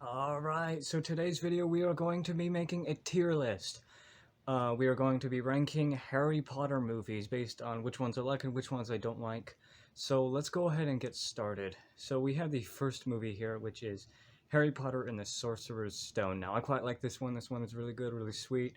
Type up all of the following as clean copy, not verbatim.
Alright, so today's video we are going to be making a tier list. We are going to be ranking Harry Potter movies based on which ones I like and which ones I don't like. So let's go ahead and get started. So we have the first movie here, which is Harry Potter and the Sorcerer's Stone. Now, I quite like this one. This one is really good, really sweet.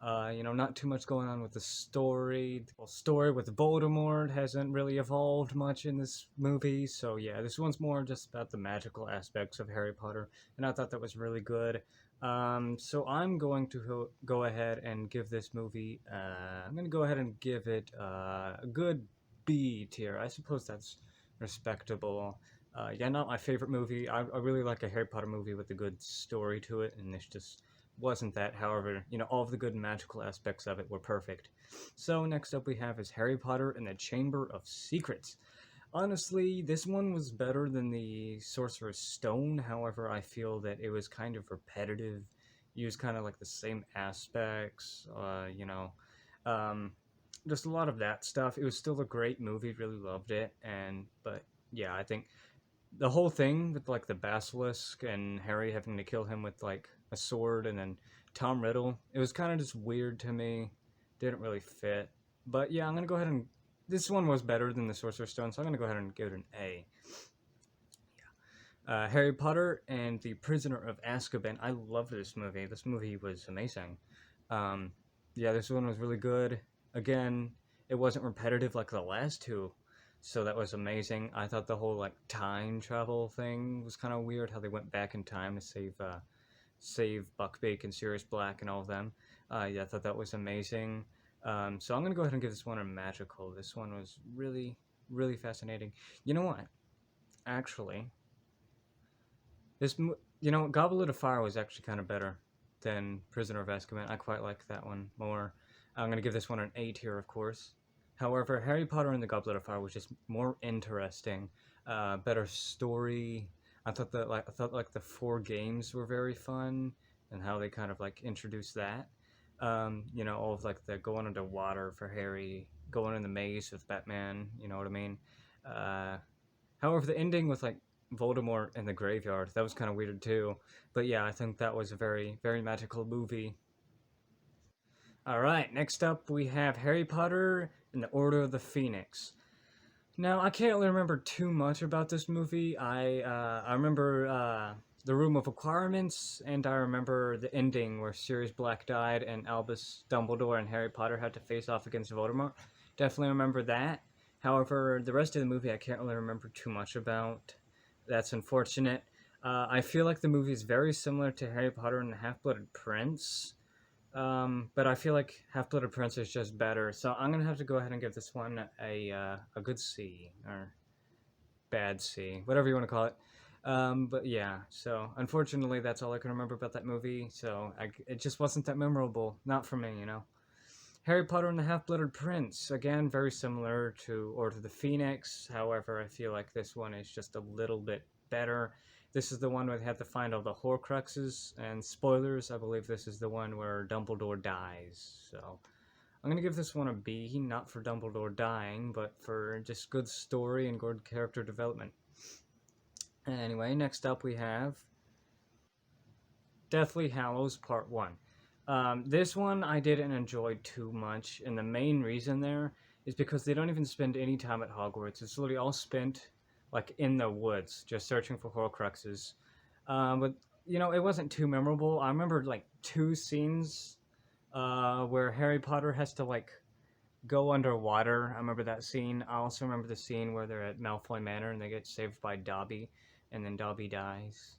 Not too much going on with the story. The story with Voldemort hasn't really evolved much in this movie. So yeah, this one's more just about the magical aspects of Harry Potter, and I thought that was really good. So I'm going to go ahead and give this movie. I'm going to go ahead and give it a good B tier. I suppose that's respectable. Yeah, not my favorite movie. I really like a Harry Potter movie with a good story to it, and this just wasn't that. However, all of the good magical aspects of it were perfect. So next up we have is Harry Potter and the Chamber of Secrets. Honestly, this one was better than the Sorcerer's Stone. However, I feel that it was kind of repetitive. Used kind of like the same aspects, um, just a lot of that stuff. It was still a great movie. Really loved it, but yeah, I think the whole thing with like the basilisk and Harry having to kill him with like a sword, and then Tom Riddle, it was kind of just weird to me. Didn't really fit. But yeah, I'm gonna go ahead and this one was better than the Sorcerer's Stone, so I'm gonna go ahead and give it an A. Harry Potter and the Prisoner of Azkaban. I loved this movie. This movie was amazing. Um, yeah, this one was really good. Again, it wasn't repetitive like the last two, so that was amazing. I thought the whole like time travel thing was kind of weird. How they went back in time to save Buckbeak and Sirius Black and all of them. Yeah, I thought that was amazing. So I'm gonna go ahead and give this one a magical. This one was really, really fascinating. You know what? Actually, Goblet of Fire was actually kind of better than Prisoner of Azkaban. I quite like that one more. I'm gonna give this one an A tier, of course. However, Harry Potter and the Goblet of Fire was just more interesting, better story. I thought the four games were very fun, and how they kind of like introduced that. All of like the going underwater for Harry, going in the maze with Batman. You know what I mean? Uh, However, the ending with like Voldemort in the graveyard, that was kind of weird too. But yeah, I think that was a very, very magical movie. All right, next up we have Harry Potter and the Order of the Phoenix. Now, I can't really remember too much about this movie. I remember the Room of Requirements, and I remember the ending where Sirius Black died and Albus Dumbledore and Harry Potter had to face off against Voldemort. Definitely remember that. However, the rest of the movie I can't really remember too much about. That's unfortunate. I feel like the movie is very similar to Harry Potter and the Half-Blood Prince, but I feel like Half Blooded Prince is just better, so I'm gonna have to go ahead and give this one a good C or bad C, whatever you want to call it. But yeah, so unfortunately, that's all I can remember about that movie. It just wasn't that memorable, not for me. Harry Potter and the Half Blooded Prince, again, very similar to Order of the Phoenix. However, I feel like this one is just a little bit better. This is the one where they have to find all the Horcruxes, and spoilers, I believe this is the one where Dumbledore dies. So I'm gonna give this one a B, not for Dumbledore dying, but for just good story and good character development. Anyway, next up we have Deathly Hallows Part 1. This one I didn't enjoy too much, and the main reason there is because they don't even spend any time at Hogwarts. It's literally all spent like in the woods, just searching for Horcruxes. But it wasn't too memorable. I remember like two scenes where Harry Potter has to like go underwater. I remember that scene. I also remember the scene where they're at Malfoy Manor and they get saved by Dobby, and then Dobby dies.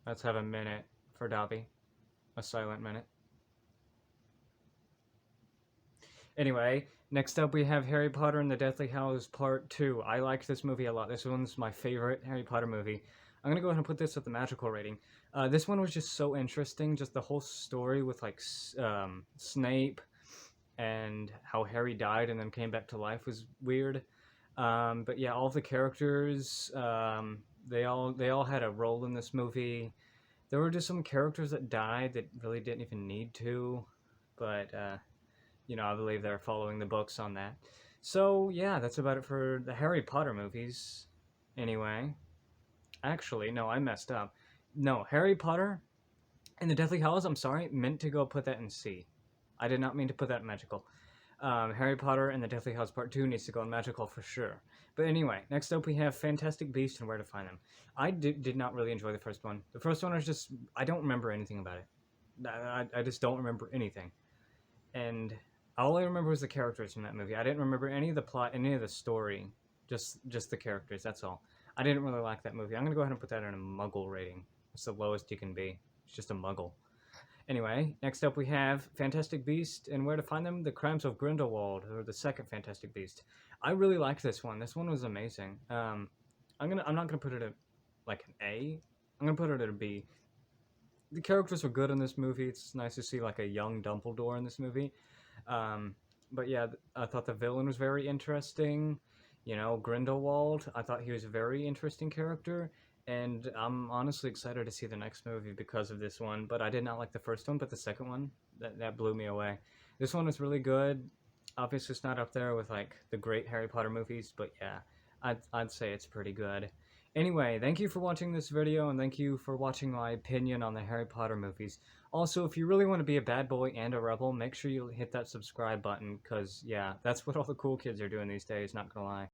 Let's have a minute for Dobby. A silent minute. Anyway, next up we have Harry Potter and the Deathly Hallows Part 2. I liked this movie a lot. This one's my favorite Harry Potter movie. I'm gonna go ahead and put this with the magical rating. This one was just so interesting. Just the whole story with like Snape and how Harry died and then came back to life was weird. But yeah, all the characters, they all had a role in this movie. There were just some characters that died that really didn't even need to, but I believe they're following the books on that. So yeah, that's about it for the Harry Potter movies. Anyway, Actually, no, I messed up. No, Harry Potter and the Deathly Hallows, I'm sorry, meant to go put that in C. I did not mean to put that in magical. Harry Potter and the Deathly Hallows Part 2 needs to go in magical for sure. But anyway, next up we have Fantastic Beasts and Where to Find Them. I did not really enjoy the first one. The first one was just, I don't remember anything about it. I just don't remember anything. And all I remember was the characters from that movie. I didn't remember any of the plot, any of the story. Just the characters, that's all. I didn't really like that movie. I'm going to go ahead and put that in a muggle rating. It's the lowest you can be. It's just a muggle. Anyway, next up we have Fantastic Beast and Where to Find Them, The Crimes of Grindelwald, or the second Fantastic Beast. I really liked this one. This one was amazing. I'm not gonna put it at like an A. I'm gonna put it at a B. The characters were good in this movie. It's nice to see like a young Dumbledore in this movie. But yeah, I thought the villain was very interesting. You know, Grindelwald. I thought he was a very interesting character, and I'm honestly excited to see the next movie because of this one. But I did not like the first one, but the second one that blew me away. This one was really good. Obviously, it's not up there with like the great Harry Potter movies, but yeah, I'd say it's pretty good. Anyway, thank you for watching this video, and thank you for watching my opinion on the Harry Potter movies. Also, if you really want to be a bad boy and a rebel, make sure you hit that subscribe button, because, yeah, that's what all the cool kids are doing these days, not gonna lie.